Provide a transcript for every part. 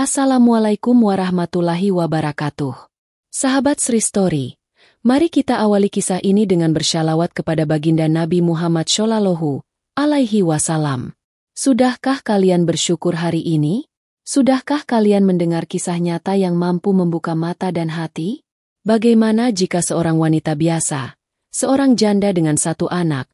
Assalamualaikum warahmatullahi wabarakatuh. Sahabat Sri Story, mari kita awali kisah ini dengan bersyalawat kepada baginda Nabi Muhammad Shallallahu Alaihi Wasallam. Sudahkah kalian bersyukur hari ini? Sudahkah kalian mendengar kisah nyata yang mampu membuka mata dan hati? Bagaimana jika seorang wanita biasa, seorang janda dengan satu anak,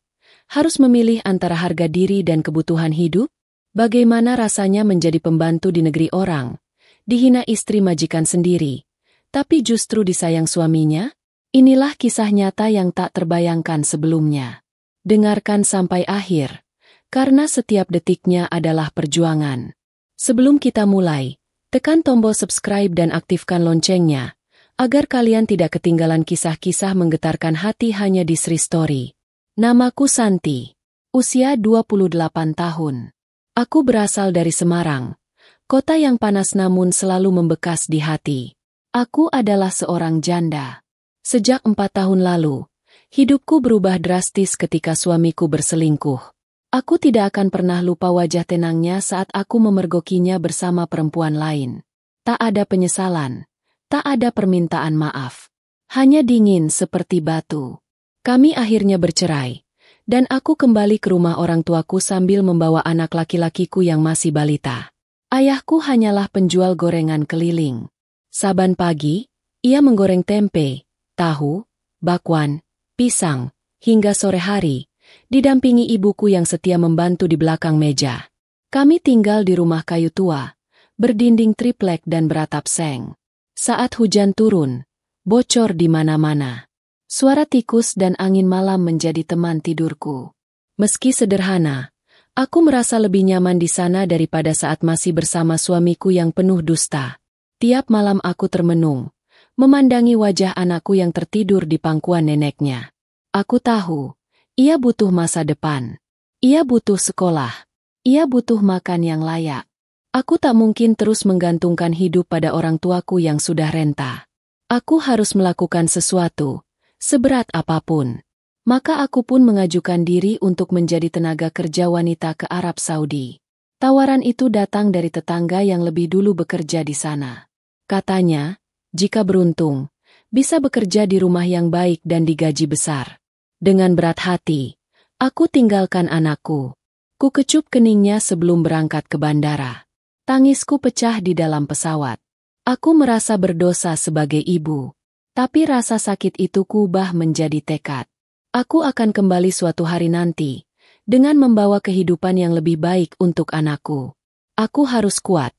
harus memilih antara harga diri dan kebutuhan hidup? Bagaimana rasanya menjadi pembantu di negeri orang, dihina istri majikan sendiri, tapi justru disayang suaminya? Inilah kisah nyata yang tak terbayangkan sebelumnya. Dengarkan sampai akhir, karena setiap detiknya adalah perjuangan. Sebelum kita mulai, tekan tombol subscribe dan aktifkan loncengnya, agar kalian tidak ketinggalan kisah-kisah menggetarkan hati hanya di Sri Story. Namaku Santi, usia 28 tahun. Aku berasal dari Semarang, kota yang panas namun selalu membekas di hati. Aku adalah seorang janda. Sejak 4 tahun lalu, hidupku berubah drastis ketika suamiku berselingkuh. Aku tidak akan pernah lupa wajah tenangnya saat aku memergokinya bersama perempuan lain. Tak ada penyesalan, tak ada permintaan maaf. Hanya dingin seperti batu. Kami akhirnya bercerai. Dan aku kembali ke rumah orang tuaku sambil membawa anak laki-lakiku yang masih balita. Ayahku hanyalah penjual gorengan keliling. Saban pagi, ia menggoreng tempe, tahu, bakwan, pisang, hingga sore hari, didampingi ibuku yang setia membantu di belakang meja. Kami tinggal di rumah kayu tua, berdinding triplek dan beratap seng. Saat hujan turun, bocor di mana-mana. Suara tikus dan angin malam menjadi teman tidurku. Meski sederhana, aku merasa lebih nyaman di sana daripada saat masih bersama suamiku yang penuh dusta. Tiap malam aku termenung, memandangi wajah anakku yang tertidur di pangkuan neneknya. Aku tahu, ia butuh masa depan. Ia butuh sekolah. Ia butuh makan yang layak. Aku tak mungkin terus menggantungkan hidup pada orang tuaku yang sudah renta. Aku harus melakukan sesuatu. Seberat apapun. Maka aku pun mengajukan diri untuk menjadi tenaga kerja wanita ke Arab Saudi. Tawaran itu datang dari tetangga yang lebih dulu bekerja di sana. Katanya, jika beruntung, bisa bekerja di rumah yang baik dan digaji besar. Dengan berat hati, aku tinggalkan anakku. Ku kecup keningnya sebelum berangkat ke bandara. Tangisku pecah di dalam pesawat. Aku merasa berdosa sebagai ibu. Tapi rasa sakit itu kubah menjadi tekad. Aku akan kembali suatu hari nanti, dengan membawa kehidupan yang lebih baik untuk anakku. Aku harus kuat.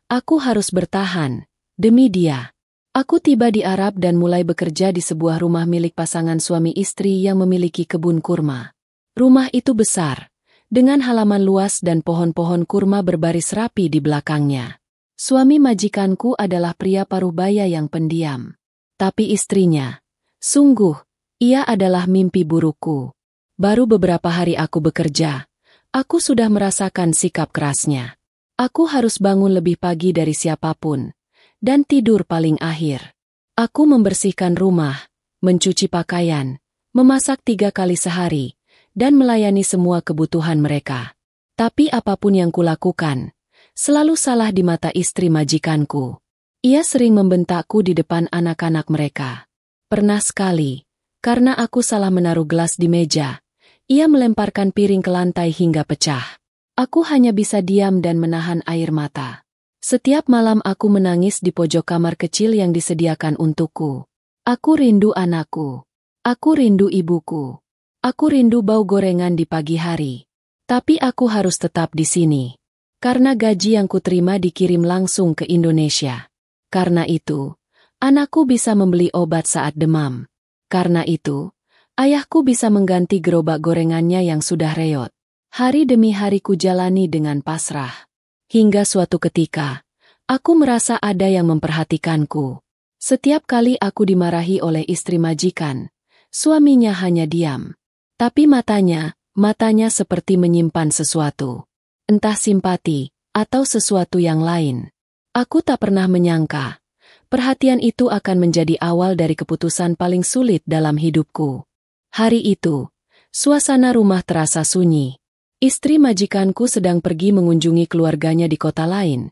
Aku harus bertahan. Demi dia. Aku tiba di Arab dan mulai bekerja di sebuah rumah milik pasangan suami istri yang memiliki kebun kurma. Rumah itu besar, dengan halaman luas dan pohon-pohon kurma berbaris rapi di belakangnya. Suami majikanku adalah pria paruh-baya yang pendiam. Tapi istrinya, sungguh, ia adalah mimpi burukku. Baru beberapa hari aku bekerja, aku sudah merasakan sikap kerasnya. Aku harus bangun lebih pagi dari siapapun, dan tidur paling akhir. Aku membersihkan rumah, mencuci pakaian, memasak 3 kali sehari, dan melayani semua kebutuhan mereka. Tapi apapun yang kulakukan, selalu salah di mata istri majikanku. Ia sering membentakku di depan anak-anak mereka. Pernah sekali, karena aku salah menaruh gelas di meja, ia melemparkan piring ke lantai hingga pecah. Aku hanya bisa diam dan menahan air mata. Setiap malam aku menangis di pojok kamar kecil yang disediakan untukku. Aku rindu anakku. Aku rindu ibuku. Aku rindu bau gorengan di pagi hari. Tapi aku harus tetap di sini. Karena gaji yang kuterima dikirim langsung ke Indonesia. Karena itu, anakku bisa membeli obat saat demam. Karena itu, ayahku bisa mengganti gerobak gorengannya yang sudah reot. Hari demi hari ku jalani dengan pasrah. Hingga suatu ketika, aku merasa ada yang memperhatikanku. Setiap kali aku dimarahi oleh istri majikan, suaminya hanya diam. Tapi matanya seperti menyimpan sesuatu. Entah simpati, atau sesuatu yang lain. Aku tak pernah menyangka, perhatian itu akan menjadi awal dari keputusan paling sulit dalam hidupku. Hari itu, suasana rumah terasa sunyi. Istri majikanku sedang pergi mengunjungi keluarganya di kota lain,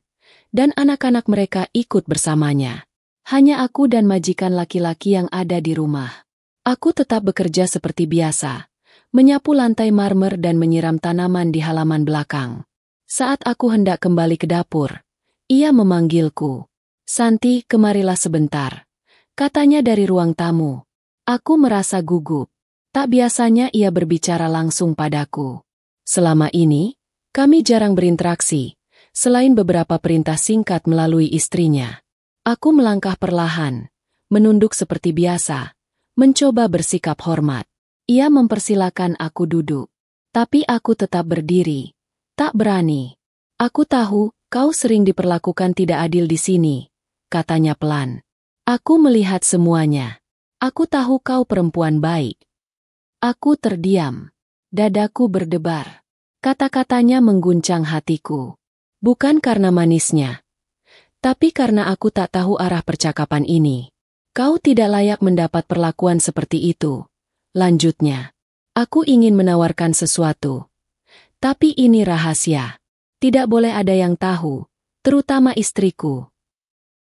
dan anak-anak mereka ikut bersamanya. Hanya aku dan majikan laki-laki yang ada di rumah. Aku tetap bekerja seperti biasa, menyapu lantai marmer dan menyiram tanaman di halaman belakang. Saat aku hendak kembali ke dapur, ia memanggilku. "Santi, kemarilah sebentar," katanya dari ruang tamu. Aku merasa gugup. Tak biasanya ia berbicara langsung padaku. Selama ini, kami jarang berinteraksi, selain beberapa perintah singkat melalui istrinya. Aku melangkah perlahan, menunduk seperti biasa, mencoba bersikap hormat. Ia mempersilakan aku duduk, tapi aku tetap berdiri, tak berani. "Aku tahu, kau sering diperlakukan tidak adil di sini," katanya pelan. Aku melihat semuanya. Aku tahu kau perempuan baik. Aku terdiam. Dadaku berdebar. Kata-katanya mengguncang hatiku. Bukan karena manisnya, tapi karena aku tak tahu arah percakapan ini. "Kau tidak layak mendapat perlakuan seperti itu," lanjutnya. "Aku ingin menawarkan sesuatu, tapi ini rahasia. Tidak boleh ada yang tahu, terutama istriku."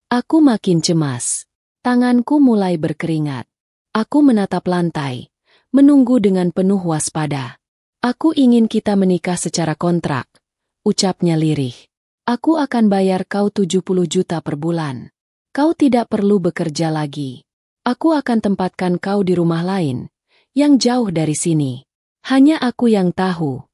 Aku makin cemas. Tanganku mulai berkeringat. Aku menatap lantai, menunggu dengan penuh waspada. "Aku ingin kita menikah secara kontrak," ucapnya lirih. "Aku akan bayar kau 70 juta per bulan. Kau tidak perlu bekerja lagi. Aku akan tempatkan kau di rumah lain, yang jauh dari sini. Hanya aku yang tahu."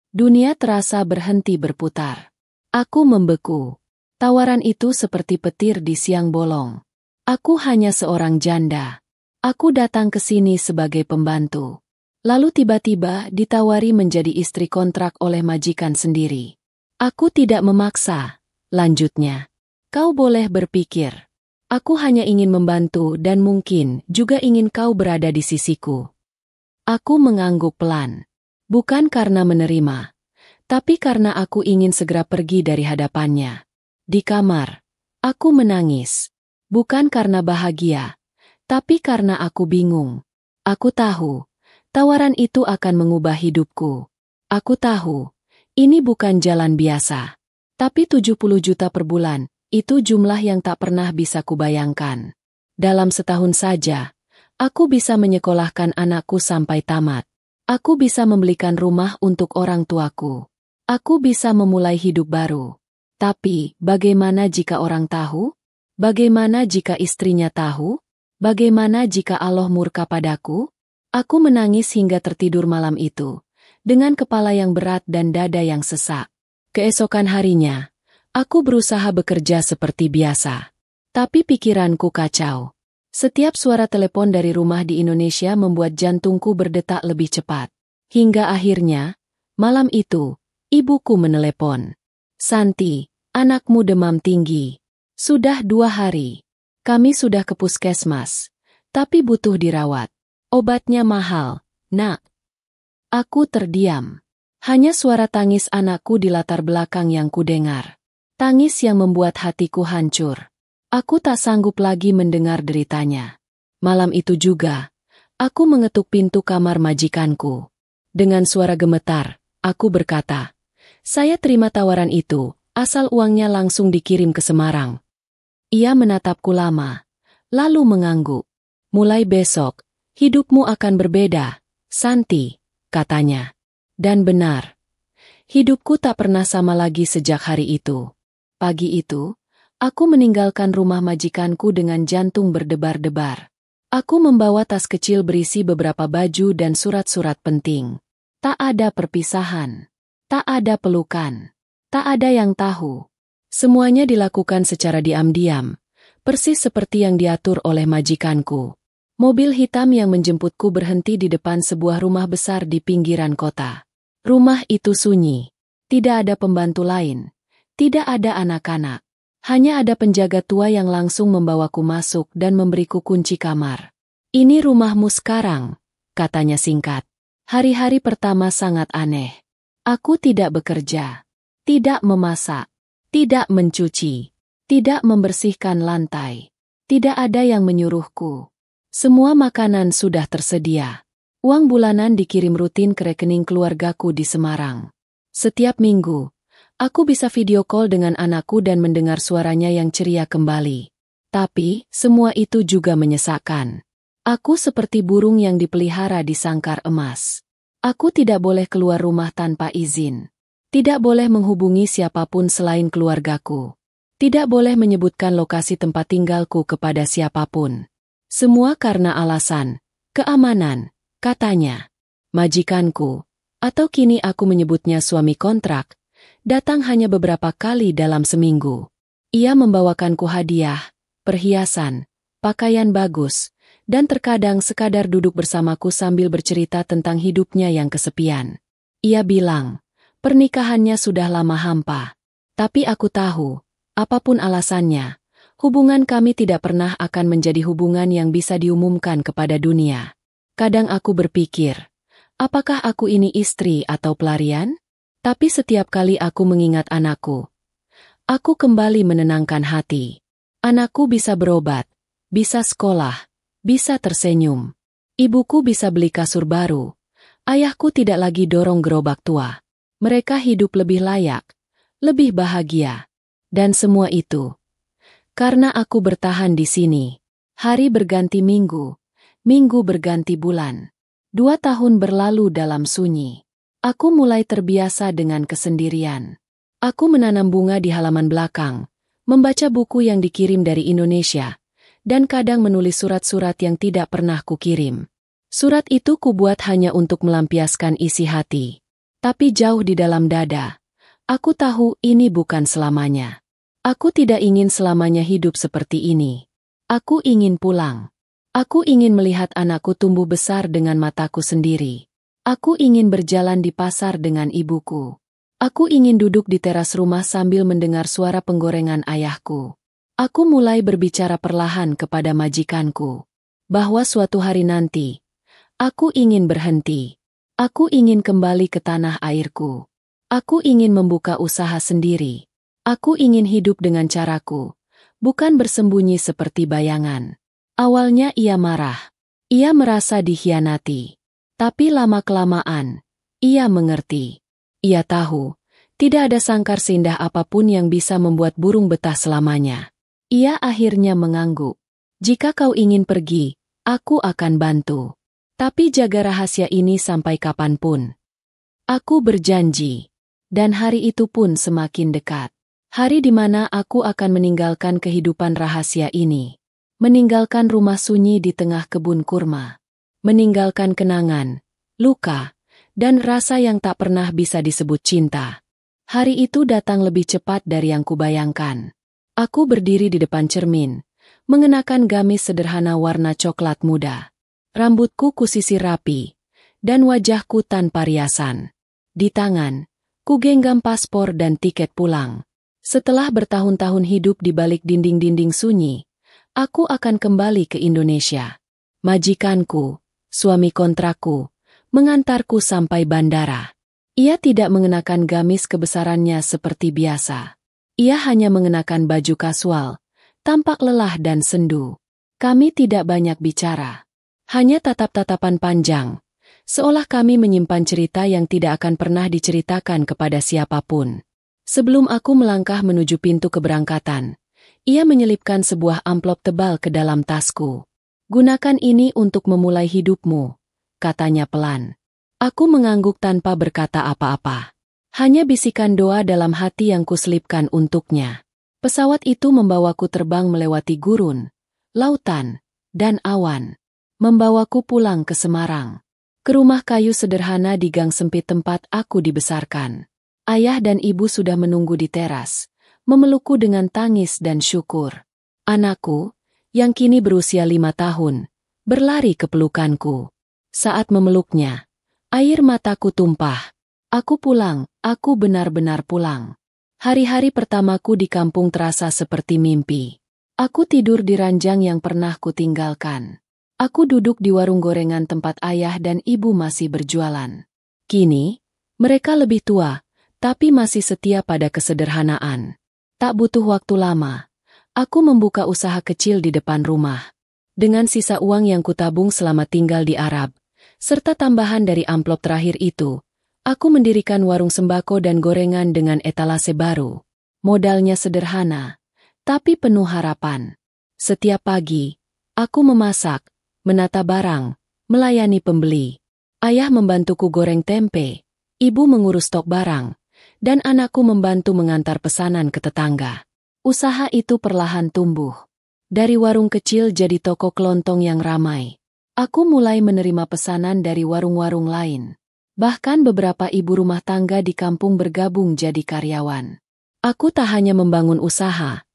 Dunia terasa berhenti berputar. Aku membeku. Tawaran itu seperti petir di siang bolong. Aku hanya seorang janda. Aku datang ke sini sebagai pembantu. Lalu tiba-tiba ditawari menjadi istri kontrak oleh majikan sendiri. "Aku tidak memaksa," lanjutnya. "Kau boleh berpikir. Aku hanya ingin membantu dan mungkin juga ingin kau berada di sisiku." Aku mengangguk pelan. Bukan karena menerima, tapi karena aku ingin segera pergi dari hadapannya. Di kamar, aku menangis. Bukan karena bahagia, tapi karena aku bingung. Aku tahu, tawaran itu akan mengubah hidupku. Aku tahu, ini bukan jalan biasa. Tapi 70 juta per bulan, itu jumlah yang tak pernah bisa kubayangkan. Dalam setahun saja, aku bisa menyekolahkan anakku sampai tamat. Aku bisa membelikan rumah untuk orang tuaku. Aku bisa memulai hidup baru. Tapi, bagaimana jika orang tahu? Bagaimana jika istrinya tahu? Bagaimana jika Allah murka padaku? Aku menangis hingga tertidur malam itu, dengan kepala yang berat dan dada yang sesak. Keesokan harinya, aku berusaha bekerja seperti biasa. Tapi pikiranku kacau. Setiap suara telepon dari rumah di Indonesia membuat jantungku berdetak lebih cepat. Hingga akhirnya, malam itu, ibuku menelepon. "Santi, anakmu demam tinggi. Sudah 2 hari. Kami sudah ke puskesmas, tapi butuh dirawat. Obatnya mahal, nak." Aku terdiam. Hanya suara tangis anakku di latar belakang yang kudengar. Tangis yang membuat hatiku hancur. Aku tak sanggup lagi mendengar deritanya. Malam itu juga, aku mengetuk pintu kamar majikanku. Dengan suara gemetar, aku berkata, "Saya terima tawaran itu, asal uangnya langsung dikirim ke Semarang." Ia menatapku lama, lalu mengangguk. "Mulai besok, hidupmu akan berbeda, Santi," katanya. Dan benar. Hidupku tak pernah sama lagi sejak hari itu. Pagi itu, aku meninggalkan rumah majikanku dengan jantung berdebar-debar. Aku membawa tas kecil berisi beberapa baju dan surat-surat penting. Tak ada perpisahan. Tak ada pelukan. Tak ada yang tahu. Semuanya dilakukan secara diam-diam, persis seperti yang diatur oleh majikanku. Mobil hitam yang menjemputku berhenti di depan sebuah rumah besar di pinggiran kota. Rumah itu sunyi. Tidak ada pembantu lain. Tidak ada anak-anak. Hanya ada penjaga tua yang langsung membawaku masuk dan memberiku kunci kamar. "Ini rumahmu sekarang," katanya singkat. Hari-hari pertama sangat aneh. Aku tidak bekerja, tidak memasak, tidak mencuci, tidak membersihkan lantai. Tidak ada yang menyuruhku. Semua makanan sudah tersedia. Uang bulanan dikirim rutin ke rekening keluargaku di Semarang. Setiap minggu, Aku bisa video call dengan anakku dan mendengar suaranya yang ceria kembali. Tapi, semua itu juga menyesakkan. Aku seperti burung yang dipelihara di sangkar emas. Aku tidak boleh keluar rumah tanpa izin. Tidak boleh menghubungi siapapun selain keluargaku. Tidak boleh menyebutkan lokasi tempat tinggalku kepada siapapun. Semua karena alasan keamanan, katanya. Majikanku, atau kini aku menyebutnya suami kontrak, datang hanya beberapa kali dalam seminggu. Ia membawakanku hadiah, perhiasan, pakaian bagus, dan terkadang sekadar duduk bersamaku sambil bercerita tentang hidupnya yang kesepian. Ia bilang, pernikahannya sudah lama hampa. Tapi aku tahu, apapun alasannya, hubungan kami tidak pernah akan menjadi hubungan yang bisa diumumkan kepada dunia. Kadang aku berpikir, apakah aku ini istri atau pelarian? Tapi setiap kali aku mengingat anakku, aku kembali menenangkan hati. Anakku bisa berobat, bisa sekolah, bisa tersenyum. Ibuku bisa beli kasur baru. Ayahku tidak lagi dorong gerobak tua. Mereka hidup lebih layak, lebih bahagia. Dan semua itu karena aku bertahan di sini. Hari berganti minggu, minggu berganti bulan. 2 tahun berlalu dalam sunyi. Aku mulai terbiasa dengan kesendirian. Aku menanam bunga di halaman belakang, membaca buku yang dikirim dari Indonesia, dan kadang menulis surat-surat yang tidak pernah kukirim. Surat itu kubuat hanya untuk melampiaskan isi hati. Tapi jauh di dalam dada, aku tahu ini bukan selamanya. Aku tidak ingin selamanya hidup seperti ini. Aku ingin pulang. Aku ingin melihat anakku tumbuh besar dengan mataku sendiri. Aku ingin berjalan di pasar dengan ibuku. Aku ingin duduk di teras rumah sambil mendengar suara penggorengan ayahku. Aku mulai berbicara perlahan kepada majikanku, bahwa suatu hari nanti, aku ingin berhenti. Aku ingin kembali ke tanah airku. Aku ingin membuka usaha sendiri. Aku ingin hidup dengan caraku, bukan bersembunyi seperti bayangan. Awalnya ia marah. Ia merasa dikhianati. Tapi lama-kelamaan, ia mengerti. Ia tahu, tidak ada sangkar seindah apapun yang bisa membuat burung betah selamanya. Ia akhirnya mengangguk. Jika kau ingin pergi, aku akan bantu. Tapi jaga rahasia ini sampai kapanpun. Aku berjanji. Dan hari itu pun semakin dekat. Hari di mana aku akan meninggalkan kehidupan rahasia ini. Meninggalkan rumah sunyi di tengah kebun kurma. Meninggalkan kenangan, luka, dan rasa yang tak pernah bisa disebut cinta. Hari itu datang lebih cepat dari yang kubayangkan. Aku berdiri di depan cermin, mengenakan gamis sederhana warna coklat muda. Rambutku kusisir rapi, dan wajahku tanpa riasan. Di tangan, kugenggam paspor dan tiket pulang. Setelah bertahun-tahun hidup di balik dinding-dinding sunyi, aku akan kembali ke Indonesia. Majikanku, suami kontrakku, mengantarku sampai bandara. Ia tidak mengenakan gamis kebesarannya seperti biasa. Ia hanya mengenakan baju kasual, tampak lelah dan sendu. Kami tidak banyak bicara. Hanya tatap-tatapan panjang, seolah kami menyimpan cerita yang tidak akan pernah diceritakan kepada siapapun. Sebelum aku melangkah menuju pintu keberangkatan, ia menyelipkan sebuah amplop tebal ke dalam tasku. Gunakan ini untuk memulai hidupmu, katanya pelan. Aku mengangguk tanpa berkata apa-apa. Hanya bisikan doa dalam hati yang kuselipkan untuknya. Pesawat itu membawaku terbang melewati gurun, lautan, dan awan. Membawaku pulang ke Semarang. Ke rumah kayu sederhana di gang sempit tempat aku dibesarkan. Ayah dan ibu sudah menunggu di teras, memelukku dengan tangis dan syukur. Anakku, yang kini berusia 5 tahun, berlari ke pelukanku. Saat memeluknya, air mataku tumpah. Aku pulang, aku benar-benar pulang. Hari-hari pertamaku di kampung terasa seperti mimpi. Aku tidur di ranjang yang pernah kutinggalkan. Aku duduk di warung gorengan tempat ayah dan ibu masih berjualan. Kini, mereka lebih tua, tapi masih setia pada kesederhanaan. Tak butuh waktu lama. Aku membuka usaha kecil di depan rumah. Dengan sisa uang yang kutabung selama tinggal di Arab, serta tambahan dari amplop terakhir itu, Aku mendirikan warung sembako dan gorengan dengan etalase baru. Modalnya sederhana, tapi penuh harapan. Setiap pagi, aku memasak, menata barang, melayani pembeli. Ayah membantuku goreng tempe, ibu mengurus stok barang, dan anakku membantu mengantar pesanan ke tetangga. Usaha itu perlahan tumbuh. Dari warung kecil jadi toko kelontong yang ramai. Aku mulai menerima pesanan dari warung-warung lain. Bahkan beberapa ibu rumah tangga di kampung bergabung jadi karyawan. Aku tak hanya membangun usaha,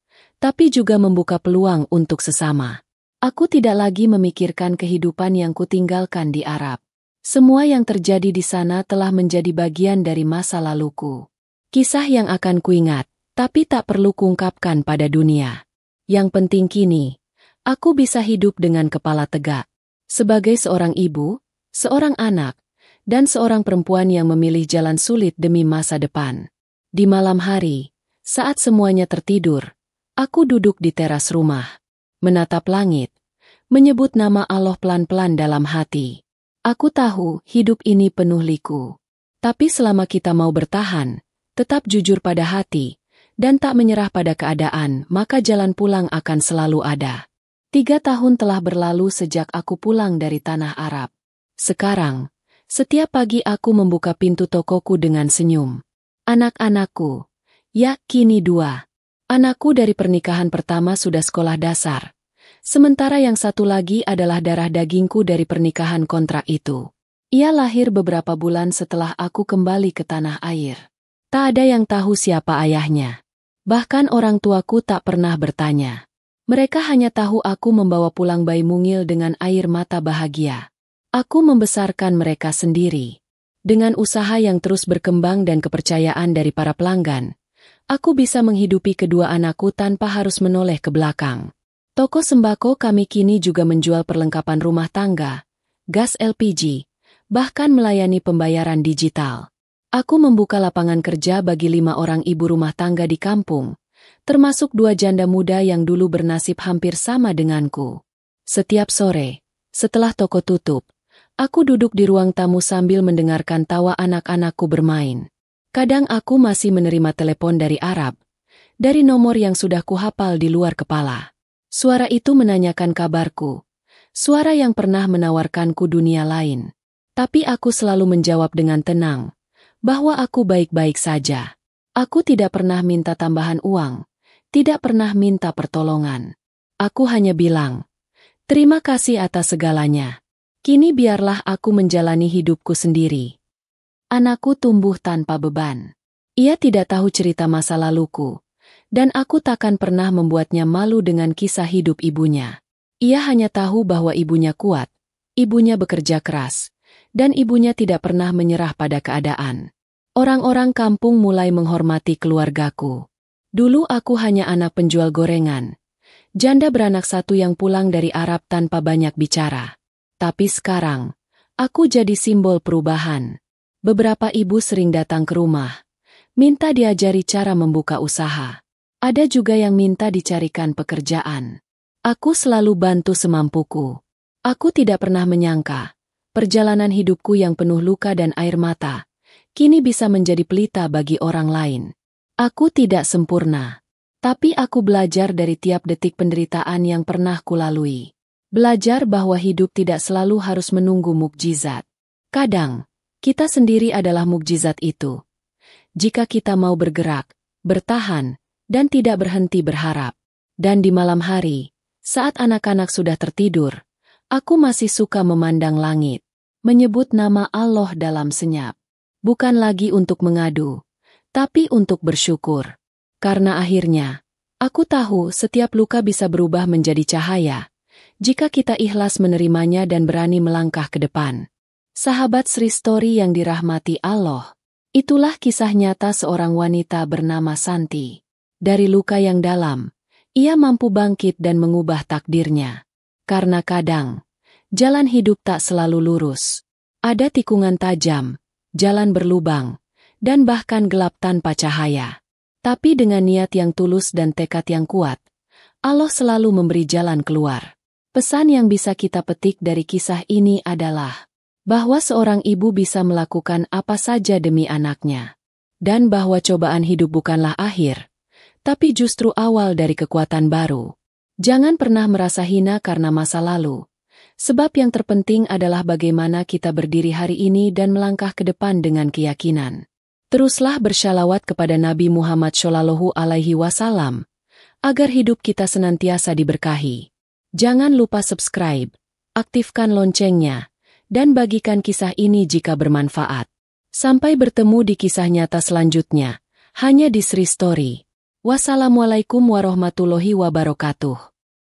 tapi juga membuka peluang untuk sesama. Aku tidak lagi memikirkan kehidupan yang kutinggalkan di Arab. Semua yang terjadi di sana telah menjadi bagian dari masa laluku. Kisah yang akan kuingat, tapi tak perlu kuungkapkan pada dunia. Yang penting kini, aku bisa hidup dengan kepala tegak. Sebagai seorang ibu, seorang anak, dan seorang perempuan yang memilih jalan sulit demi masa depan. Di malam hari, saat semuanya tertidur, aku duduk di teras rumah, menatap langit, menyebut nama Allah pelan-pelan dalam hati. Aku tahu hidup ini penuh liku. Tapi selama kita mau bertahan, tetap jujur pada hati, dan tak menyerah pada keadaan, maka jalan pulang akan selalu ada. 3 tahun telah berlalu sejak aku pulang dari tanah Arab. Sekarang, setiap pagi aku membuka pintu tokoku dengan senyum. Anak-anakku, ya kini 2. Anakku dari pernikahan pertama sudah sekolah dasar. Sementara yang satu lagi adalah darah dagingku dari pernikahan kontrak itu. Ia lahir beberapa bulan setelah aku kembali ke tanah air. Tak ada yang tahu siapa ayahnya. Bahkan orang tuaku tak pernah bertanya. Mereka hanya tahu aku membawa pulang bayi mungil dengan air mata bahagia. Aku membesarkan mereka sendiri. Dengan usaha yang terus berkembang dan kepercayaan dari para pelanggan, aku bisa menghidupi kedua anakku tanpa harus menoleh ke belakang. Toko sembako kami kini juga menjual perlengkapan rumah tangga, gas LPG, bahkan melayani pembayaran digital. Aku membuka lapangan kerja bagi 5 orang ibu rumah tangga di kampung, termasuk 2 janda muda yang dulu bernasib hampir sama denganku. Setiap sore, setelah toko tutup, aku duduk di ruang tamu sambil mendengarkan tawa anak-anakku bermain. Kadang aku masih menerima telepon dari Arab, dari nomor yang sudah kuhafal di luar kepala. Suara itu menanyakan kabarku, suara yang pernah menawarkanku dunia lain. Tapi aku selalu menjawab dengan tenang, bahwa aku baik-baik saja. Aku tidak pernah minta tambahan uang, tidak pernah minta pertolongan. Aku hanya bilang, terima kasih atas segalanya. Kini biarlah aku menjalani hidupku sendiri. Anakku tumbuh tanpa beban. Ia tidak tahu cerita masa laluku. Dan aku takkan pernah membuatnya malu dengan kisah hidup ibunya. Ia hanya tahu bahwa ibunya kuat, ibunya bekerja keras, dan ibunya tidak pernah menyerah pada keadaan. Orang-orang kampung mulai menghormati keluargaku. Dulu aku hanya anak penjual gorengan, janda beranak satu yang pulang dari Arab tanpa banyak bicara. Tapi sekarang, aku jadi simbol perubahan. Beberapa ibu sering datang ke rumah, minta diajari cara membuka usaha. Ada juga yang minta dicarikan pekerjaan. Aku selalu bantu semampuku. Aku tidak pernah menyangka, perjalanan hidupku yang penuh luka dan air mata, kini bisa menjadi pelita bagi orang lain. Aku tidak sempurna, tapi aku belajar dari tiap detik penderitaan yang pernah kulalui. Belajar bahwa hidup tidak selalu harus menunggu mukjizat. Kadang, kita sendiri adalah mukjizat itu. Jika kita mau bergerak, bertahan, dan tidak berhenti berharap. Dan di malam hari, saat anak-anak sudah tertidur, aku masih suka memandang langit, menyebut nama Allah dalam senyap. Bukan lagi untuk mengadu, tapi untuk bersyukur. Karena akhirnya, aku tahu setiap luka bisa berubah menjadi cahaya, jika kita ikhlas menerimanya dan berani melangkah ke depan. Sahabat Sri Story yang dirahmati Allah, itulah kisah nyata seorang wanita bernama Santi. Dari luka yang dalam, ia mampu bangkit dan mengubah takdirnya. Karena kadang, jalan hidup tak selalu lurus. Ada tikungan tajam, jalan berlubang, dan bahkan gelap tanpa cahaya. Tapi dengan niat yang tulus dan tekad yang kuat, Allah selalu memberi jalan keluar. Pesan yang bisa kita petik dari kisah ini adalah, bahwa seorang ibu bisa melakukan apa saja demi anaknya, dan bahwa cobaan hidup bukanlah akhir, tapi justru awal dari kekuatan baru. Jangan pernah merasa hina karena masa lalu, sebab yang terpenting adalah bagaimana kita berdiri hari ini dan melangkah ke depan dengan keyakinan. Teruslah bersyalawat kepada Nabi Muhammad Shallallahu Alaihi Wasallam, agar hidup kita senantiasa diberkahi. Jangan lupa subscribe, aktifkan loncengnya, dan bagikan kisah ini jika bermanfaat. Sampai bertemu di kisah nyata selanjutnya, hanya di Sri Story. Wassalamualaikum warahmatullahi wabarakatuh.